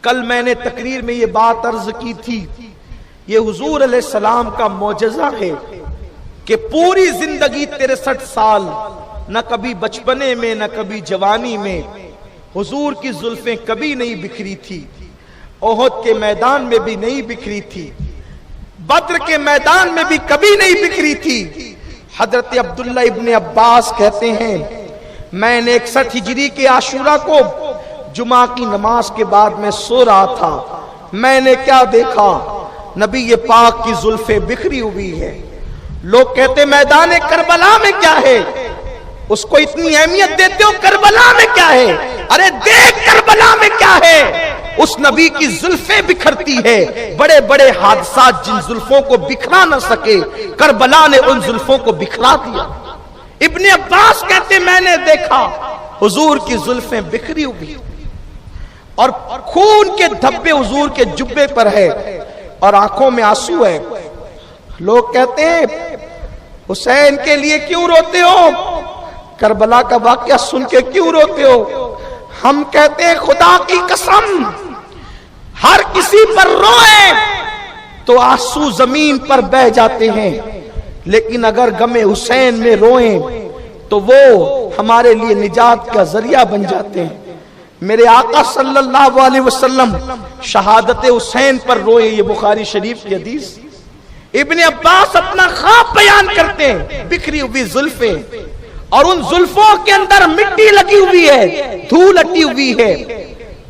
کل میں نے تقریر میں یہ بات عرض کی تھی، یہ حضور علیہ السلام کا معجزہ ہے کہ پوری زندگی 63 سال نہ کبھی بچپنے میں نہ کبھی جوانی میں حضور کی زلفیں کبھی نہیں بکھری تھی، احد کے میدان میں بھی نہیں بکھری تھی، بدر کے میدان میں بھی کبھی نہیں بکھری تھی۔ حضرت عبداللہ ابن عباس کہتے ہیں میں نے 61 ہجری کے عاشورہ کو جمعہ کی نماز کے بعد میں سو رہا تھا، میں نے کیا دیکھا، نبی پاک کی زلفیں بکھری ہوئی ہے۔ لوگ کہتے میدان کربلا میں کیا ہے، اس کو اتنی اہمیت دیتے ہو، کربلا میں کیا ہے؟ ارے دیکھ کربلا میں کیا ہے، اس نبی کی زلفیں بکھرتی ہے۔ بڑے بڑے حادثات جن زلفوں کو بکھرا نہ سکے، کربلا نے ان زلفوں کو بکھرا دیا۔ ابن عباس کہتے میں نے دیکھا حضور کی زلفیں بکھری ہوئی اور خون کے دھبے حضور کے جبے پر ہے اور آنکھوں میں آنسو ہے۔ لوگ کہتے ہیں حسین کے لیے کیوں روتے ہو، کربلا کا واقعہ سن کے کیوں روتے ہو؟ ہم کہتے ہیں خدا کی قسم ہر کسی پر روئے تو آنسو زمین پر بہ جاتے ہیں، لیکن اگر غم حسین میں روئیں تو وہ ہمارے لیے نجات کا ذریعہ بن جاتے ہیں۔ میرے آقا صلی اللہ علیہ وسلم شہادت حسین پر روئے، یہ بخاری شریف کی حدیث۔ ابن عباس اپنا خواب بیان کرتے ہیں، بکھری ہوئی زلفیں اور ان زلفوں کے اندر مٹی لگی ہوئی ہے، دھول لٹی ہوئی ہے،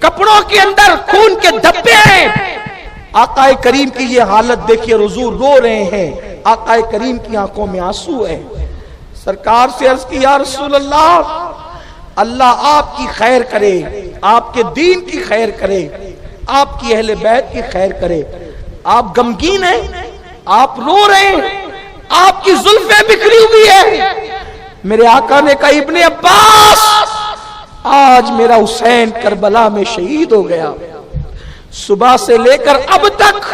کپڑوں کے اندر خون کے دھبے ہیں۔ آقا کریم کی یہ حالت دیکھیے، حضور رو رہے ہیں، آقا کریم کی آنکھوں میں آنسو ہے۔ سرکار سے عرض کی یا رسول اللہ، اللہ آپ کی خیر کرے، آپ کے دین کی خیر کرے، آپ کی اہل بیت کی خیر کرے۔ آپ غمگین ہیں، آپ رو رہے ہیں، آپ کی زلفیں بکھری ہوئی ہے۔ میرے آقا نے کہا ابن عباس آج میرا حسین کربلا میں شہید ہو گیا، صبح سے لے کر اب تک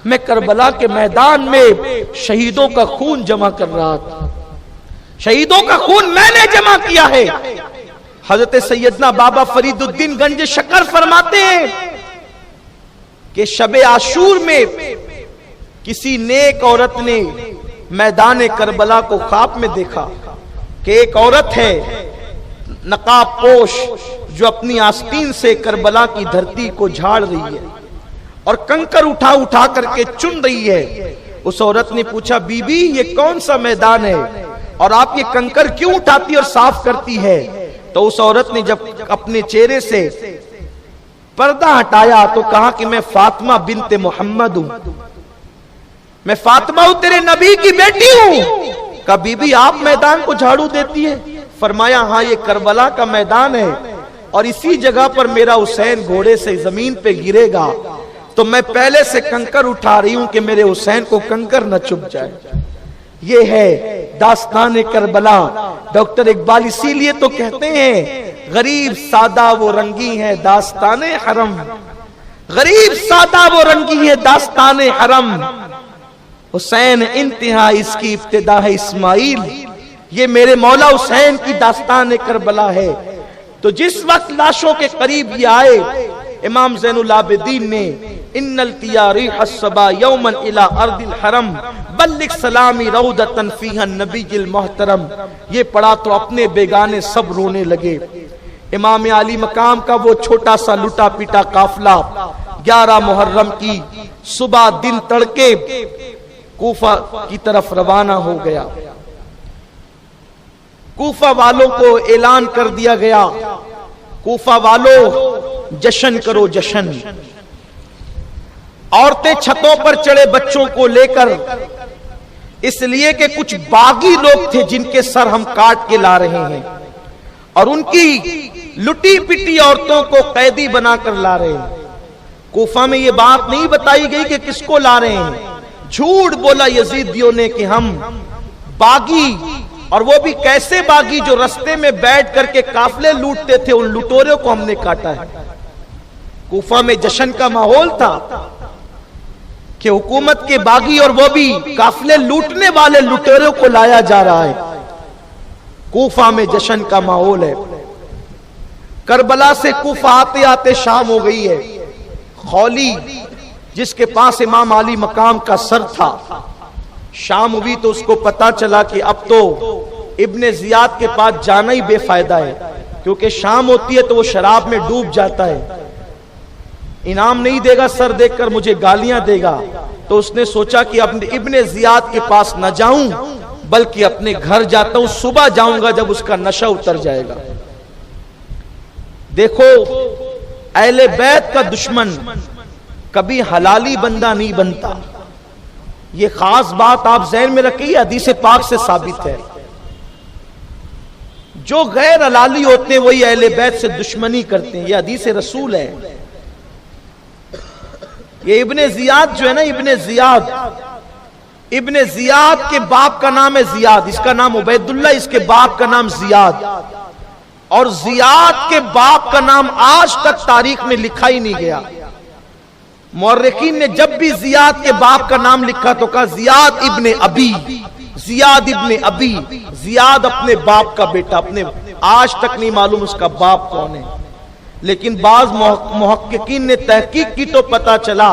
میں کربلا کے میدان میں شہیدوں کا خون جمع کر رہا تھا، شہیدوں کا خون میں نے جمع کیا ہے۔ حضرت سیدنا بابا فرید الدین گنج شکر فرماتے ہیں کہ شب عاشور میں کسی نیک عورت نے میدان کربلا کو خواب میں دیکھا کہ ایک عورت ہے نقاب پوش جو اپنی آستین سے کربلا کی دھرتی کو جھاڑ رہی ہے اور کنکر اٹھا اٹھا کر کے چن رہی ہے۔ اس عورت نے پوچھا بی بی یہ کون سا میدان ہے اور آپ یہ کنکر کیوں اٹھاتی اور صاف کرتی ہے؟ تو اس عورت نے جب اپنے چہرے سے پردہ ہٹایا تو کہا کہ میں فاطمہ بنت محمد ہوں، میں فاطمہ ہوں، تیرے نبی کی بیٹی ہوں۔ کہا بی بی آپ میدان کو جھاڑو دیتی ہے؟ فرمایا ہاں یہ کربلا کا میدان ہے اور اسی جگہ پر میرا حسین گھوڑے سے زمین پہ گرے گا، تو میں پہلے سے کنکر اٹھا رہی ہوں کہ میرے حسین کو کنکر نہ چبھ جائے۔ یہ ہے داستان کربلا۔ ڈاکٹر اقبال اسی لیے تو کہتے ہیں غریب سادہ وہ رنگی ہے داستان حرم، غریب سادہ وہ رنگی ہے داستان حرم، حسین انتہا اس کی ابتدا ہے اسماعیل۔ یہ میرے مولا حسین کی داستان کربلا ہے۔ تو جس وقت لاشوں کے قریب یہ آئے، امام زین العابدین نے ان التیا ریح الصبا یوما الى ارض الحرم بلغ سلامی روضۃ فیہا النبی المحترم، یہ پڑھا تو اپنے بیگانے سب رونے لگے۔ امام علی مقام کا وہ چھوٹا سا لٹا پیٹا قافلہ 11 محرم کی صبح دن تڑکے کوفہ کی طرف روانہ ہو گیا۔ کوفہ والوں کو اعلان کر دیا گیا کوفہ والوں جشن کرو جشن۔ عورتیں چھتوں پر چڑھے بچوں کو لے کر، اس لیے کہ کچھ باغی لوگ تھے جن کے سر ہم کاٹ کے لا رہے ہیں اور ان کی لٹی پٹی عورتوں کو قیدی بنا کر لا رہے ہیں۔ کوفہ میں یہ بات نہیں بتائی گئی کہ کس کو لا رہے ہیں، جھوٹ بولا یزیدیوں نے کہ ہم باغی، اور وہ بھی کیسے باغی جو رستے میں بیٹھ کر کے قافلے لوٹتے تھے، ان لٹوروں کو ہم نے کاٹا ہے۔ کوفہ میں جشن کا ماحول تھا کہ حکومت کے باغی اور وہ بھی قافلے لوٹنے والے لٹوروں کو لایا جا رہا ہے۔ کوفہ میں جشن کا ماحول ہے۔ کربلا سے کوفہ آتے آتے شام ہو گئی ہے۔ خولی جس کے پاس امام علی مقام کا سر تھا، شام ہوئی تو اس کو پتا چلا کہ اب تو ابن زیاد کے پاس جانا ہی بے فائدہ ہے، کیونکہ شام ہوتی ہے تو وہ شراب میں ڈوب جاتا ہے، انعام نہیں دے گا، سر دیکھ کر مجھے گالیاں دے گا۔ تو اس نے سوچا کہ ابن زیاد کے پاس نہ جاؤں بلکہ اپنے گھر جاتا ہوں، صبح جاؤں گا جب اس کا نشہ اتر جائے گا۔ دیکھو اہل بیت کا دشمن کبھی حلالی بندہ نہیں بنتا، یہ خاص بات آپ ذہن میں رکھیے، حدیث پاک سے ثابت ہے۔ جو غیر حلالی ہوتے ہیں وہی اہل بیت سے دشمنی کرتے ہیں، یہ حدیث رسول ہے۔ یہ ابن زیاد جو ہے نا، ابن زیاد کے باپ کا نام ہے زیاد، اس کا نام عبید اللہ، اس کے باپ کا نام زیاد، اور زیاد کے باپ کا نام آج تک تاریخ میں لکھا ہی نہیں گیا۔ مورخین نے جب بھی زیاد کے باپ کا نام لکھا تو کہا زیاد ابن ابی، زیاد ابن ابی، زیاد اپنے باپ کا بیٹا، اپنے آج تک نہیں معلوم اس کا باپ کون ہے۔ لیکن بعض محققین نے تحقیق کی تو پتا چلا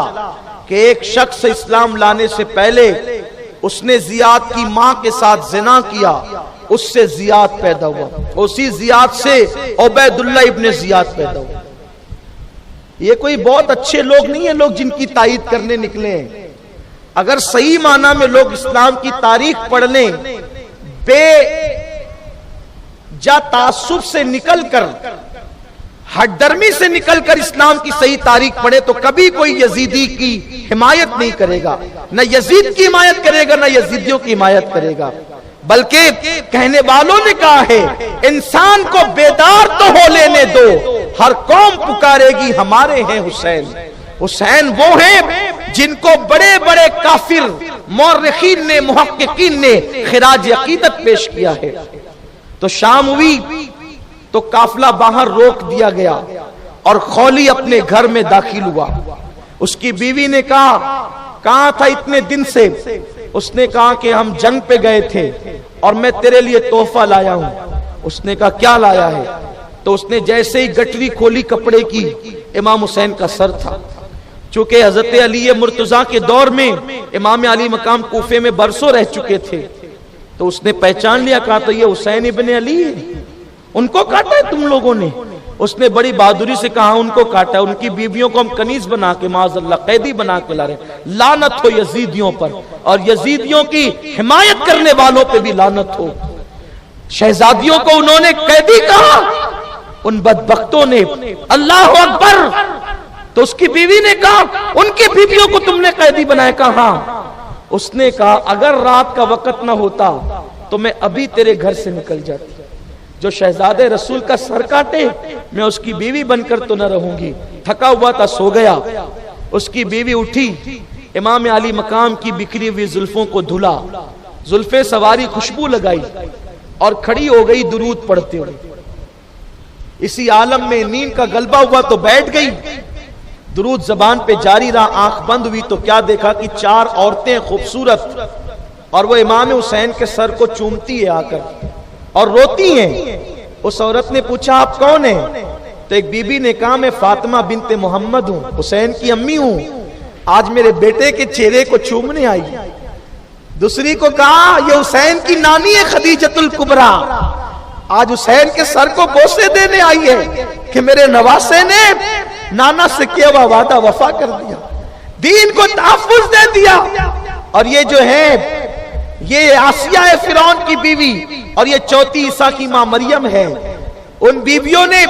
کہ ایک شخص اسلام لانے سے پہلے اس نے زیاد کی ماں کے ساتھ زنا کیا، اس سے زیاد پیدا ہوا، اسی زیاد سے عبید اللہ ابن زیاد پیدا ہوا۔ یہ کوئی بہت اچھے لوگ نہیں ہیں لوگ جن کی تائید کرنے نکلے ہیں۔ اگر صحیح معنی میں لوگ اسلام کی تاریخ پڑھ لیں، بے جا تعصب سے نکل کر، ہٹ درمی سے نکل کر اسلام کی صحیح تاریخ پڑھے تو کبھی کوئی یزیدی کی حمایت نہیں کرے گا، نہ یزید کی حمایت کرے گا نہ یزیدیوں کی حمایت کرے گا، بلکہ کہنے والوں نے کہا ہے انسان کو بیدار تو ہو لینے دو، ہر قوم پکارے گی ہمارے ہیں حسین۔ حسین وہ ہیں جن کو بڑے بڑے کافر مورخین نے، محققین نے خراج عقیدت پیش کیا ہے۔ تو شام ہوئی تو قافلہ باہر روک دیا گیا اور خولی اپنے گھر میں داخل ہوا۔ اس کی بیوی نے کہاں تھا اتنے دن سے؟ اس نے کہا کہ ہم جنگ پہ گئے تھے اور میں تیرے لیے تحفہ لایا ہوں۔ اس نے کہا کیا لایا ہے؟ تو اس نے جیسے ہی گٹری کھولی کپڑے کی، امام حسین کا سر تھا۔ چونکہ حضرت علی مرتضیٰ کے دور میں امام علی مقام کوفے میں برسوں رہ چکے تھے، تو اس نے پہچان لیا، کہا تو یہ حسین ابن علی ہے، ان کو کاٹا ہے تم لوگوں نے؟ اس نے بڑی بہادری سے کہا ان کو کاٹا ہے، ان کی بیویوں کو ہم کنیز بنا کے، معاذ اللہ، قیدی بنا کے لا رہے ہیں۔ لعنت ہو یزیدیوں پر، اور یزیدیوں کی حمایت کرنے والوں پہ بھی لعنت ہو۔ شہزادیوں کو انہوں نے قیدی کہا، ان بدبختوں نے اللہ اکبر۔ تو اس کی بیوی نے کہا ان کی بیویوں کو تم نے قیدی بنایا؟ کہا۔ اس نے کہا اگر رات کا وقت نہ ہوتا تو میں ابھی تیرے گھر سے نکل جاتی، جو شہزادے رسول کا سر کاٹے میں اس کی بیوی بن کر تو نہ رہوں گی۔ تھکا ہوا تھا، سو گیا۔ اس کی بیوی اٹھی، امام علی مقام کی بکھری ہوئی زلفوں کو دھلا، زلفیں سواری، خوشبو لگائی اور کھڑی ہو گئی درود پڑھتے ہوئے۔ اسی عالم میں نیند کا غلبہ ہوا تو بیٹھ گئی، درود زبان پہ جاری رہا۔ آنکھ بند ہوئی تو کیا دیکھا کہ 4 عورتیں خوبصورت، اور وہ امام حسین کے سر کو چومتی ہے آ کر اور روتی ہیں۔ اس عورت نے پوچھا آپ کون ہیں؟ تو ایک بی بی نے کہا میں فاطمہ بنت محمد ہوں، حسین کی امی ہوں، آج میرے بیٹے کے چہرے کو چومنے آئی۔ دوسری کو کہا یہ حسین کی نانی ہے خدیجۃ الکبریٰ، آج حسین کے سر کو بوسے دینے آئی ہے کہ میرے نواسے نے نانا سے کیا ہوا وعدہ وفا کر دیا، دین کو تحفظ دے دیا۔ اور یہ جو ہے یہ آسیہ ہے فرعون کی بیوی، اور یہ چوتھی عیسیٰ کی ماں مریم ہے۔ ان بیویوں نے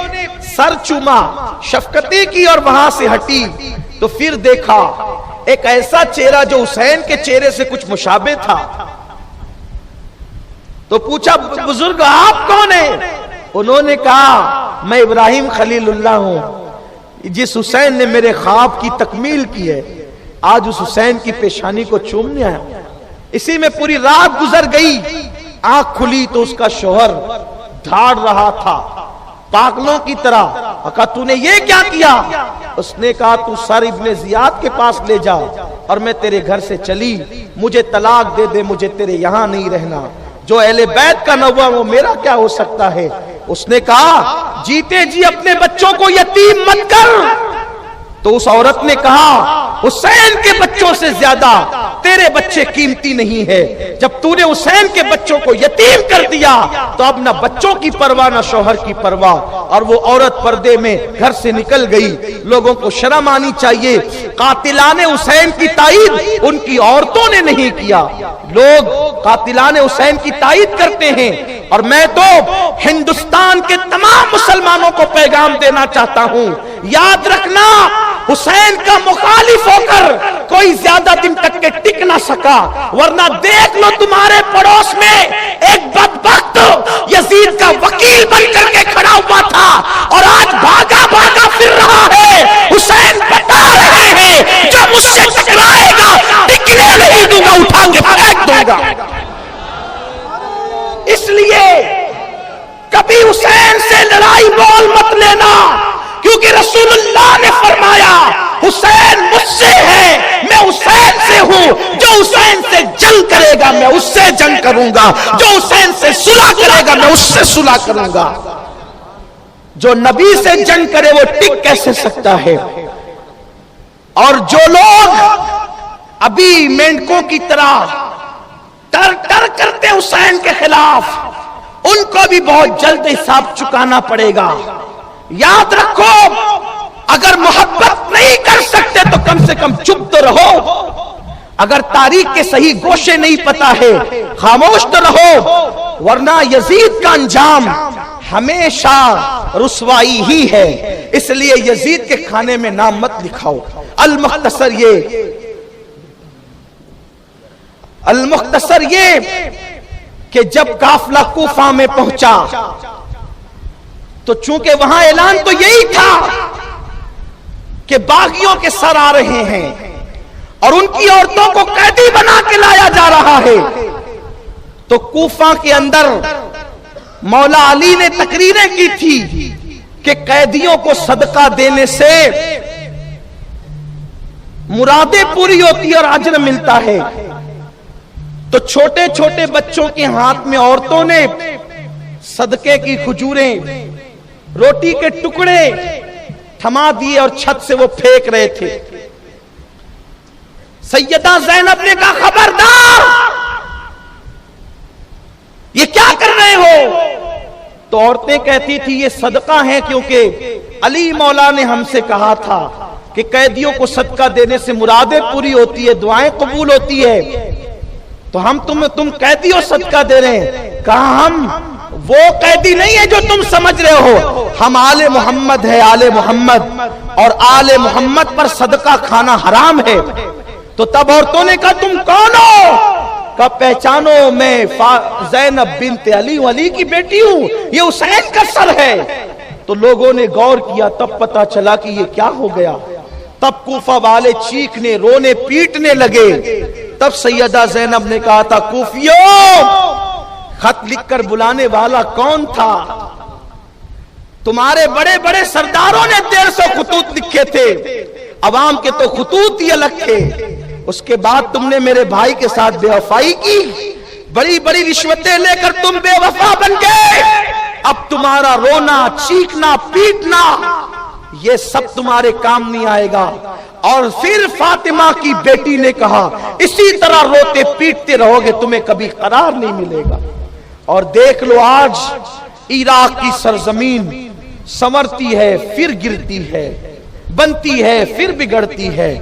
سر چوما، شفقتیں کی اور وہاں سے ہٹی تو پھر دیکھا ایک ایسا چہرہ جو حسین کے چہرے سے کچھ مشابہ تھا۔ تو پوچھا بزرگ آپ کون ہیں؟ انہوں نے کہا میں ابراہیم خلیل اللہ ہوں، جس حسین نے میرے خواب کی تکمیل کی ہے، آج اس حسین کی پیشانی کو چومنے آیا۔ اسی میں پوری رات گزر گئی، آنکھ کھلی تو اس کا شوہر دھاڑ رہا تھا پاگلوں کی طرح۔ کہا تو نے یہ کیا کیا؟ اس نے کہا تو سر ابن زیاد کے پاس لے جا اور میں تیرے گھر سے چلی، مجھے طلاق دے دے، مجھے تیرے یہاں نہیں رہنا، جو اہل بیت کا نہ ہوا وہ میرا کیا ہو سکتا ہے؟ اس نے کہا جیتے جی اپنے بچوں کو یتیم مت کر۔ تو اس عورت نے کہا حسین کے بچوں سے زیادہ تیرے بچے قیمتی نہیں ہے. جب تو نے حسین کے بچوں کو یتیم کر دیا تو اب نہ بچوں کی پرواہ نہ شوہر کی پرواہ. اور وہ عورت پردے میں گھر سے نکل گئی. لوگوں کو شرم آنی چاہیے. قاتلان حسین کی تائید ان کی عورتوں نے نہیں کیا. لوگ قاتلان حسین کی تائید کرتے ہیں. اور میں تو ہندوستان کے تمام مسلمانوں کو پیغام دینا چاہتا ہوں, یاد رکھنا حسین کا مخالف ہو کر کوئی زیادہ دن تک کے ٹک نہ سکا, ورنہ دیکھ لو تمہارے پڑوس میں ایک بدبخت یزید کا وکیل بن کر کے کھڑا ہوا تھا اور آج بھاگا بھاگا پھر رہا ہے. حسین بتا رہے ہیں جو مجھ سے ٹکرائے گا ٹکنے نہیں دوں گا, اٹھا کے پھینک دوں گا. اس لیے کبھی حسین سے لڑائی بول مت لینا, کیونکہ رسول اللہ نے فرمایا حسین مجھ سے ہے, میں حسین سے ہوں. جو حسین سے جنگ کرے گا میں اس سے جنگ کروں گا, جو حسین سے صلح کرے گا میں اس سے صلح کروں گا. جو نبی سے جنگ کرے وہ ٹک کیسے سکتا ہے؟ اور جو لوگ ابھی مینڈکوں کی طرح ٹر ٹر کرتے حسین کے خلاف, ان کو بھی بہت جلد حساب چکانا پڑے گا. یاد رکھو اگر محبت نہیں کر سکتے تو کم سے کم چپ تو رہو. اگر تاریخ کے صحیح گوشے نہیں پتا ہے خاموش تو رہو, ورنہ یزید کا انجام ہمیشہ رسوائی ہی ہے. اس لیے یزید کے کھانے میں نام مت لکھاؤ. المختصر یہ کہ جب قافلہ کوفہ میں پہنچا تو چونکہ وہاں اعلان تو یہی تھا کہ باغیوں کے سر آ رہے ہیں اور ان کی عورتوں کو قیدی بنا کے لایا جا رہا ہے, تو کوفہ کے اندر مولا علی نے تقریریں کی تھی کہ قیدیوں کو صدقہ دینے سے مرادیں پوری ہوتی اور اجر ملتا ہے. تو چھوٹے چھوٹے بچوں کے ہاتھ میں عورتوں نے صدقے کی کھجوریں, روٹی کے ٹکڑے تھما دیے اور چھت سے وہ پھینک رہے تھے. سیدہ زینب نے کہا خبردار, یہ کیا کر رہے ہو؟ تو عورتیں کہتی تھی یہ صدقہ ہے, کیونکہ علی مولا نے ہم سے کہا تھا کہ قیدیوں کو صدقہ دینے سے مرادیں پوری ہوتی ہے, دعائیں قبول ہوتی ہے, تو ہم تم قیدیوں صدقہ دے رہے ہیں. کہا ہم وہ قیدی نہیں ہے جو تم سمجھ رہے ہو, ہم آل محمد ہے, آل محمد, اور آل محمد پر صدقہ کھانا حرام ہے. تو تب عورتوں نے کہا تم کون ہو؟ کہا پہچانو میں زینب بنت علی کی بیٹی ہوں, یہ حسین کا سر ہے. تو لوگوں نے غور کیا, تب پتا چلا کہ یہ کیا ہو گیا. تب کوفہ والے چیخنے رونے پیٹنے لگے. تب سیدہ زینب نے کہا تھا کوفیوں, خط لکھ کر بلانے والا کون تھا؟ تمہارے بڑے بڑے سرداروں نے 150 خطوط لکھے تھے, عوام کے تو خطوط ہی الگ تھے. اس کے بعد تم نے میرے بھائی کے ساتھ بے وفائی کی, بڑی بڑی رشوتیں لے کر تم بے وفا بن گئے. اب تمہارا رونا چیخنا پیٹنا یہ سب تمہارے کام نہیں آئے گا. اور پھر فاطمہ کی بیٹی نے کہا اسی طرح روتے پیٹتے رہو گے تمہیں کبھی قرار نہیں ملے گا. اور دیکھ لو آج عراق کی سرزمین سنورتی ہے پھر گرتی ہے, بنتی ہے پھر بگڑتی ہے.